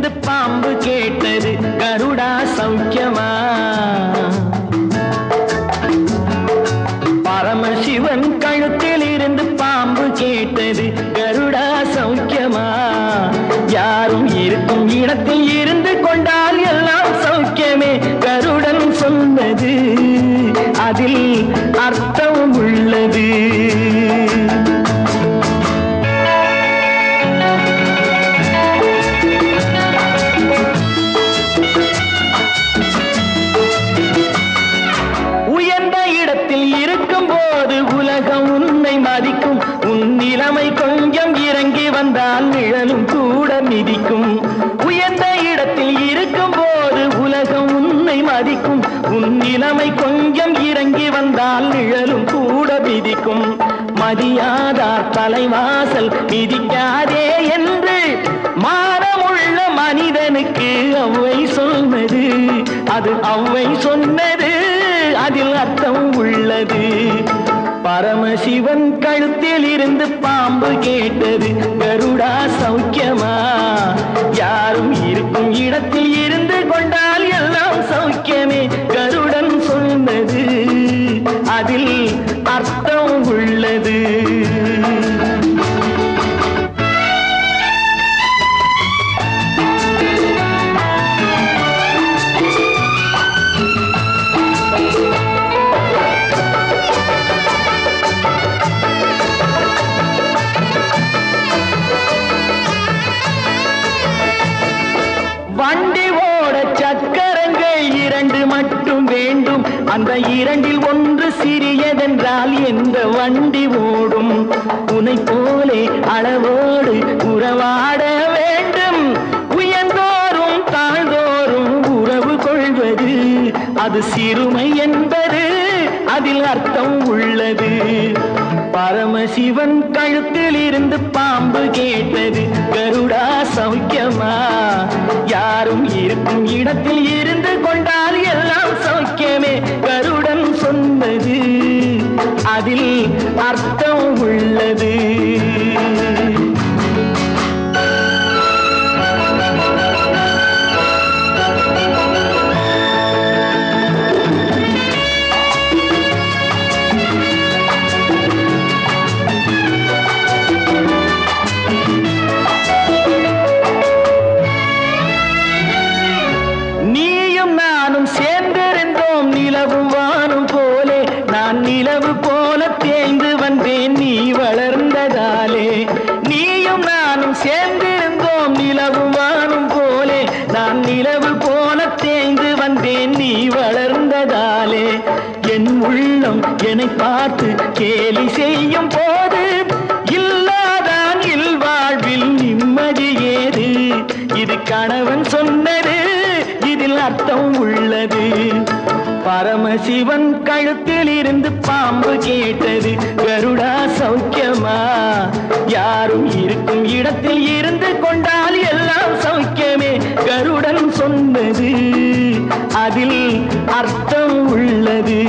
இருந்து பாம்பு கேட்டது கருடா சௌக்கியமா? பரமசிவன் கழுத்தில் இருந்து பாம்பு கேட்டது கருடா சௌக்கியமா? யாரும் இருக்கும் இடத்தில் இருந்து கொண்டால் எல்லாம் சௌக்கியமே கருடன் சொன்னது, அதில் அர்த்தம் உள்ளது. உயர்ந்த இடத்தில் இருக்கும் போது உலகம் உன்னை மதிக்கும், உன் நிலைமை கொஞ்சம் இறங்கி வந்தால் நிழலும் கூட மிதிக்கும். உயர்ந்த இடத்தில் இருக்கும் போது உலகம் உன்னை மதிக்கும், உன் நிலைமை கொஞ்சம் இறங்கி வந்தால் நிழலும் கூட மிதிக்கும். மதியாதார் தலைவாசல் மிதிக்காதே என்று மானமுள்ள மனிதனுக்கு அவ்வை சொன்னது, அது அவ்வை சொன்னது, அதில் அர்த்தம் உள்ளது. பரமசிவன் கழுத்தில் இருந்து பாம்பு கேட்டது கருடா சௌக்கியமா? யாரும் இருக்கும் இடத்தில் இருந்து கொண்டால் எல்லாம் சௌக்கியமே கருடன் சொன்னது, அதில் அர்த்தம் உள்ளது. வண்டி ஓட சக்கரங்கள் இரண்டு மட்டும் வேண்டும், அந்த இரண்டில் ஒன்று சிறியதென்றால் எந்த வண்டி ஓடும்? உன்னை போலே அளவோடு உறவாட வேண்டும், உயர்ந்தோறும் தாழ்ந்தோறும் உறவு கொள்வது அது சிறுமை என்பது, அதில் அர்த்தம் உள்ளது. பரமசிவன் கழுத்தில் இருந்து பாம்பு கேட்டது கருடா சௌக்கியமா? யாரும் இருக்கும் இடத்தில் இருந்து கொண்டால் எல்லாம் சௌக்கியமே கருடன் சொன்னது, அதில் அர்த்தம் உள்ளது. நிலவு போல தேய்ந்து வந்தேன் நீ வளர்ந்ததாலே, நீயும் நானும் சேர்ந்திருந்தோம் நிலவும் வானும் போலே, நான் நிலவு போல தேய்ந்து வந்தேன் நீ வளர்ந்ததாலே. என் உள்ளம் என்னை பார்த்து கேலி செய்யும் போது இல்லாதான் இல்வாழ்வில் நிம்மதி ஏது? இது கணவன் சொன்னது, இதில் அர்த்தம் உள்ளது. பரமசிவன் கழுத்தில் இருந்து பாம்பு கேட்டது கருடா சௌக்கியமா? யாரும் இருக்கும் இடத்தில் இருந்து கொண்டால் எல்லாம் சௌக்கியமே கருடன் சொன்னது, அதில் அர்த்தம் உள்ளது.